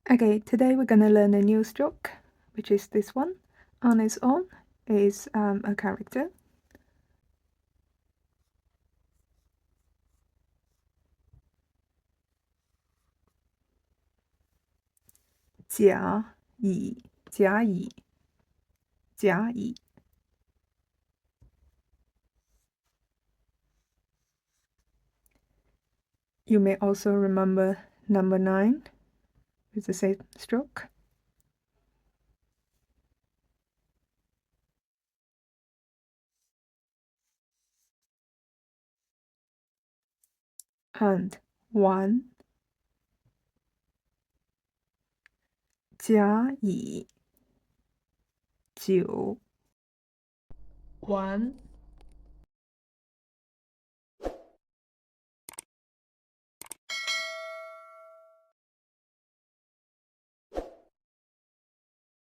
Okay, today we're gonna learn a new stroke, which is this one. On its own is a character. Jia yi, jia yi, jia yi. You may also remember number 9 with the same stroke. And 1加以9 1